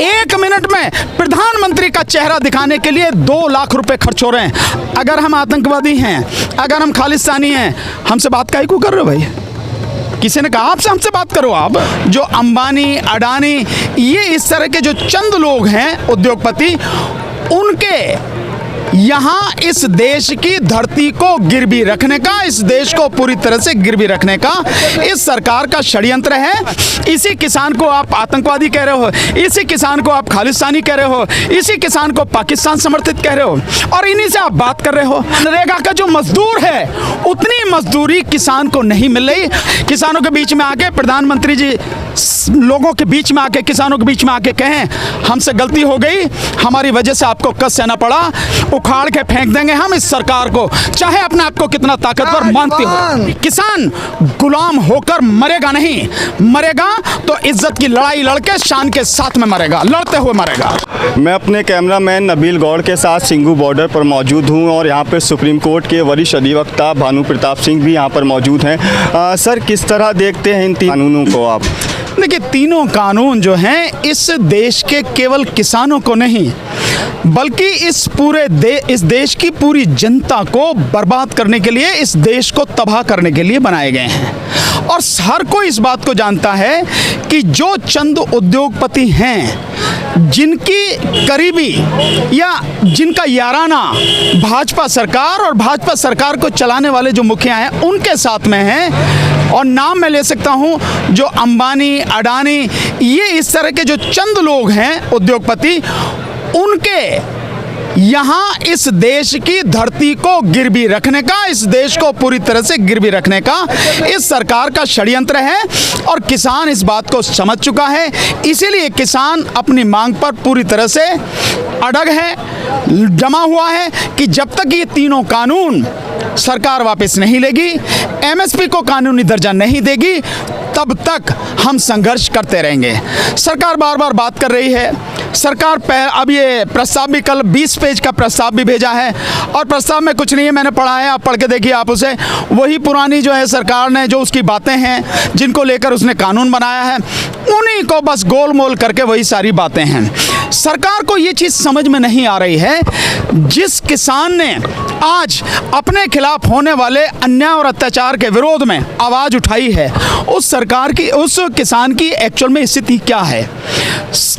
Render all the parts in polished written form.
1 minute में प्रधानमंत्री का चेहरा दिखाने के लिए 2 लाख रुपए खर्च हो रहे हैं। अगर हम आतंकवादी हैं, अगर हम खालिस्तानी हैं, हमसे बात काहे को कर रहे हो भाई? किसी ने कहा आपसे हमसे बात करो? आप जो अंबानी, अडानी, ये इस तरह के जो चंद लोग हैं उद्योगपति, उनके यहाँ इस देश की धरती को गिरवी रखने का, इस देश को पूरी तरह से गिरवी रखने का इस सरकार का षड्यंत्र है। इसी किसान को आप आतंकवादी कह रहे हो, इसी किसान को आप खालिस्तानी कह रहे हो, इसी किसान को पाकिस्तान समर्थित कह रहे हो, और इन्हीं से आप बात कर रहे हो। मनरेगा का जो मजदूर है, उतनी मजदूरी किसान को नहीं मिल रही। किसानों के बीच में आके प्रधानमंत्री जी लोगों के बीच में आके, किसानों के बीच में आके कहें हमसे गलती हो गई, हमारी वजह से आपको कष्ट सहना पड़ा, उखाड़ के फेंक देंगे हम इस सरकार को, चाहे अपने आप को कितना ताकतवर मानते हो। किसान गुलाम होकर मरेगा नहीं, मरेगा तो इज्जत की लड़ाई लड़के शान के साथ में मरेगा, लड़ते हुए मरेगा। मैं अपने कैमरामैन नबील गौड़ के साथ सिंघू बॉर्डर पर मौजूद हूं और यहां पर सुप्रीम कोर्ट के वरिष्ठ अधिवक्ता भानु प्रताप सिंह भी यहां पर मौजूद हैं। सर, किस तरह देखते हैं इन 3 कानूनों को आप? देखिए, तीनों कानून जो हैं इस देश के केवल किसानों को नहीं, बल्कि इस देश की पूरी जनता को बर्बाद करने के लिए, इस देश को तबाह करने के लिए बनाए गए हैं। और हर कोई इस बात को जानता है कि जो चंद उद्योगपति हैं, जिनकी करीबी या जिनका याराना भाजपा सरकार और भाजपा सरकार को चलाने वाले जो मुखिया हैं उनके साथ में हैं, और नाम मैं ले सकता हूं, जो अंबानी, अडानी, ये इस तरह के जो चंद लोग हैं उद्योगपति, उनके यहाँ इस देश की धरती को गिरवी रखने का, इस देश को पूरी तरह से गिरवी रखने का इस सरकार का षड्यंत्र है। और किसान इस बात को समझ चुका है, इसीलिए किसान अपनी मांग पर पूरी तरह से अड़ग है, जमा हुआ है कि जब तक ये तीनों कानून सरकार वापस नहीं लेगी, एमएसपी को कानूनी दर्जा नहीं देगी, तब तक हम संघर्ष करते रहेंगे। सरकार बार बार बात कर रही है, सरकार अब ये प्रस्ताव भी, कल 20 पेज का प्रस्ताव भी भेजा है, और प्रस्ताव में कुछ नहीं है, मैंने पढ़ा है, आप पढ़ के देखिए आप उसे। वही पुरानी जो है सरकार ने जो उसकी बातें हैं, जिनको लेकर उसने कानून बनाया है, उन्हीं को बस गोल मोल करके वही सारी बातें हैं। सरकार को ये चीज़ समझ में नहीं आ रही है, जिस किसान ने आज अपने खिलाफ होने वाले अन्याय और अत्याचार के विरोध में आवाज़ उठाई है, उस सरकार की, उस किसान की एक्चुअल में स्थिति क्या है।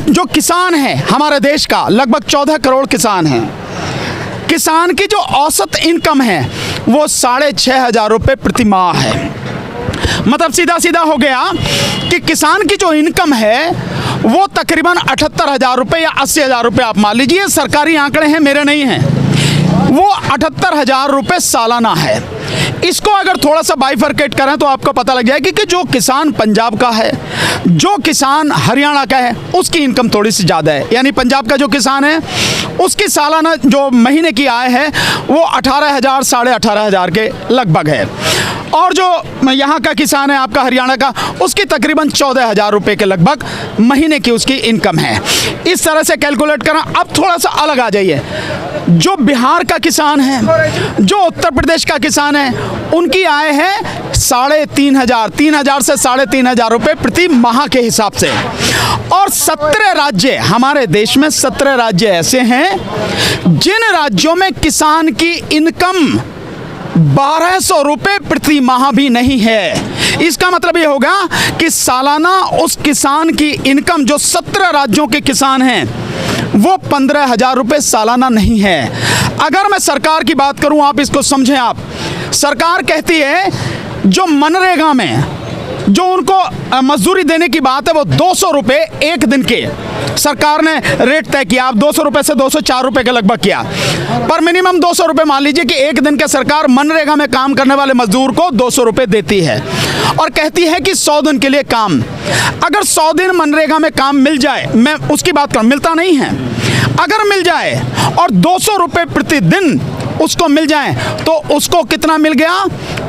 जो किसान है हमारे देश का, लगभग 14 करोड़ किसान हैं। किसान की जो औसत इनकम है वो 6,500 रुपये प्रति माह है। मतलब सीधा सीधा हो गया कि किसान की जो इनकम है वो तकरीबन 78,000 रुपये या 80,000 रुपये आप मान लीजिए, सरकारी आंकड़े हैं, मेरे नहीं हैं, वो 78,000 रुपये सालाना है। इसको अगर थोड़ा सा बाइफरकेट करें तो आपको पता लग जाएगी कि जो किसान पंजाब का है, जो किसान हरियाणा का है, उसकी इनकम थोड़ी सी ज़्यादा है। यानी पंजाब का जो किसान है उसकी सालाना जो महीने की आय है वो 18,000 साढ़े 18,000 के लगभग है, और जो यहाँ का किसान है आपका हरियाणा का, उसकी तकरीबन 14,000 रुपये के लगभग महीने की उसकी इनकम है। इस तरह से कैलकुलेट करना। अब थोड़ा सा अलग आ जाइए, जो बिहार का किसान है, जो उत्तर प्रदेश का किसान है, उनकी आय है 3,500 से 3,500 रुपये प्रति माह के हिसाब से। और 17 राज्य, हमारे देश में 17 राज्य ऐसे हैं जिन राज्यों में किसान की इनकम 1,200 रुपये प्रति माह भी नहीं है। इसका मतलब ये होगा कि सालाना उस किसान की इनकम, जो 17 राज्यों के किसान हैं, वो 15,000 रुपये सालाना नहीं है। अगर मैं सरकार की बात करूं, आप इसको समझें, आप सरकार कहती है जो मनरेगा में जो उनको मजदूरी देने की बात है वो 200 रुपये एक दिन के सरकार ने रेट तय किया। आप 200 रुपये से 204 रुपये के लगभग किया, पर मिनिमम 200 रुपये मान लीजिए कि एक दिन के सरकार मनरेगा में काम करने वाले मजदूर को 200 रुपये देती है, और कहती है कि 100 दिन के लिए काम। अगर 100 दिन मनरेगा में काम मिल जाए, मैं उसकी बात करूँ, मिलता नहीं है, अगर मिल जाए और 200 रुपये प्रतिदिन उसको मिल जाए तो उसको कितना मिल गया?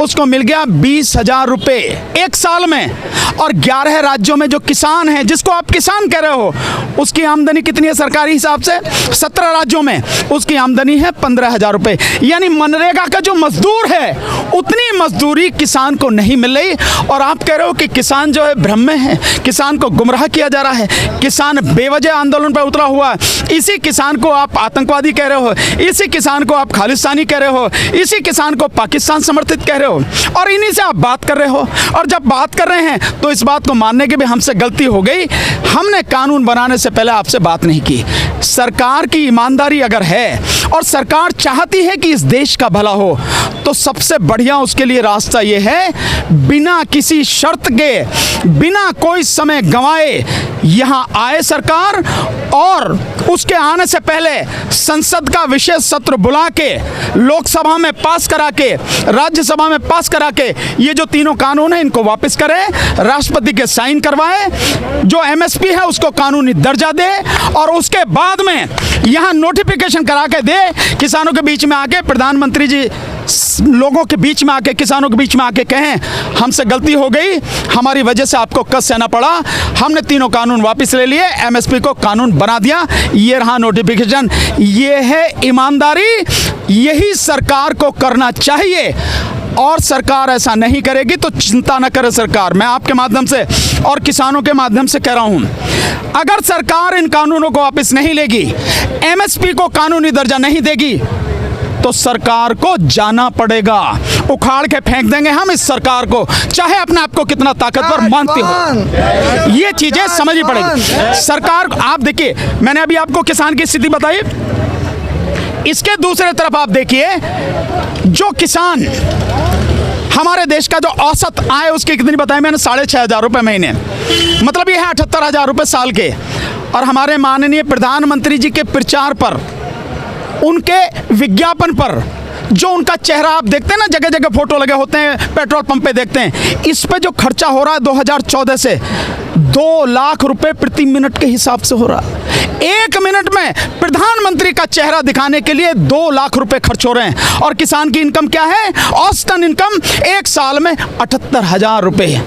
उसको मिल गया 20,000 रुपये एक साल में। और 11 राज्यों में जो किसान हैं, जिसको आप किसान कह रहे हो, उसकी आमदनी कितनी है सरकारी हिसाब से? 17 राज्यों में उसकी आमदनी है 15,000 रुपये। यानी मनरेगा का जो मजदूर है उतनी मजदूरी किसान को नहीं मिल रही। और आप कह रहे हो कि किसान जो है भ्रम में है, किसान को गुमराह किया जा रहा है, किसान बेवजह आंदोलन पर उतरा हुआ है। इसी किसान को आप आतंकवादी कह रहे हो, इसी किसान को आप खालिस्तानी कह रहे हो, इसी किसान को पाकिस्तान समर्थित कह रहे हो, और इन्हीं से आप बात कर रहे हो। और जब बात कर रहे हैं तो इस बात को मानने की भी हमसे गलती हो गई। हमने कानून बनाने से पहले आपसे बात नहीं की। सरकार की ईमानदारी अगर है और सरकार चाहती है कि इस देश का भला हो, तो सबसे बढ़िया उसके लिए रास्ता ये है, बिना किसी शर्त के, बिना कोई समय गंवाए यहाँ आए सरकार, और उसके आने से पहले संसद का विशेष सत्र बुला के, लोकसभा में पास करा के, राज्यसभा में पास करा के ये जो तीनों कानून हैं इनको वापस करें, राष्ट्रपति के साइन करवाए, जो एमएसपी है उसको कानूनी दर्जा दे, और उसके बाद में यहाँ नोटिफिकेशन करा के दे। किसानों के बीच में आके प्रधानमंत्री जी लोगों के बीच में आके, किसानों के बीच में आके कहें हमसे गलती हो गई, हमारी वजह से आपको कष्ट सहना पड़ा, हमने तीनों कानून वापस ले लिए, एमएसपी को कानून बना दिया, ये रहा नोटिफिकेशन। ये है ईमानदारी, यही सरकार को करना चाहिए। और सरकार ऐसा नहीं करेगी तो चिंता न करे सरकार। मैं आपके माध्यम से और किसानों के माध्यम से कह रहा हूं, अगर सरकार इन कानूनों को वापस नहीं लेगी, एमएसपी को कानूनी दर्जा नहीं देगी, तो सरकार को जाना पड़ेगा। उखाड़ के फेंक देंगे हम इस सरकार को, चाहे अपने आप को कितना ताकतवर मानते हो। ये चीजें समझनी पड़ेगी सरकार। आप देखिए, मैंने अभी आपको किसान की स्थिति बताई, इसके दूसरे तरफ आप देखिए, जो किसान, हमारे देश का जो औसत आय उसकी कितनी बताई मैंने? 6,500 रुपये महीने, मतलब ये है 78,000 रुपये साल के। और हमारे माननीय प्रधानमंत्री जी के प्रचार पर, उनके विज्ञापन पर, जो उनका चेहरा आप देखते हैं ना, जगह जगह फोटो लगे होते हैं, पेट्रोल पंप पे देखते हैं, इस पे जो खर्चा हो रहा है 2014 से 2 लाख रुपए प्रति मिनट के हिसाब से हो रहा है। 1 मिनट में प्रधानमंत्री का चेहरा दिखाने के लिए 2 लाख रुपए खर्च हो रहे हैं। और किसान की इनकम क्या है? औसतन इनकम एक साल में 78,000 रुपए।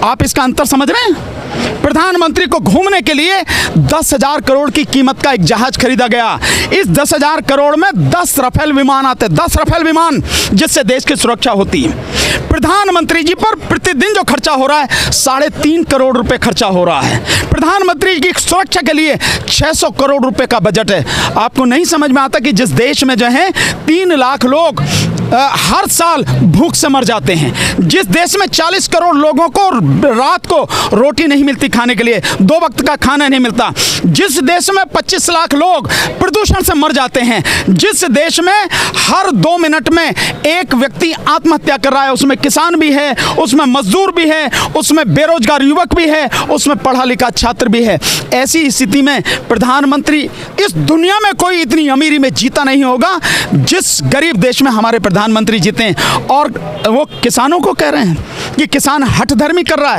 आप इसका अंतर समझ रहे हैं? प्रधानमंत्री को घूमने के लिए 10,000 करोड़ की कीमत का एक जहाज खरीदा गया। इस 10,000 करोड़ में 10 राफेल विमान आते, 10 राफेल विमान, जिससे देश की सुरक्षा होती है। प्रधानमंत्री जी पर प्रतिदिन जो खर्चा हो रहा है 3.5 करोड़ रुपए खर्चा हो रहा है। प्रधानमंत्री की सुरक्षा के लिए 600 करोड़ रुपए का बजट है। आपको नहीं समझ में आता कि जिस देश में जो है 3 लाख लोग हर साल भूख से मर जाते हैं, जिस देश में 40 करोड़ लोगों को रात को रोटी नहीं मिलती खाने के लिए, 2 वक्त का खाना नहीं मिलता, जिस देश में 25 लाख लोग प्रदूषण से मर जाते हैं, जिस देश में हर 2 मिनट में एक व्यक्ति आत्महत्या कर रहा है, उसमें किसान भी है, उसमें मजदूर भी है, उसमें बेरोजगार युवक भी है, उसमें पढ़ा लिखा छात्र भी है। ऐसी स्थिति में प्रधानमंत्री, इस दुनिया में कोई इतनी अमीरी में जीता नहीं होगा जिस गरीब देश में हमारे प्रधानमंत्री जीते हैं। और वो किसानों को कह रहे हैं कि किसान हठधर्मी कर रहा है।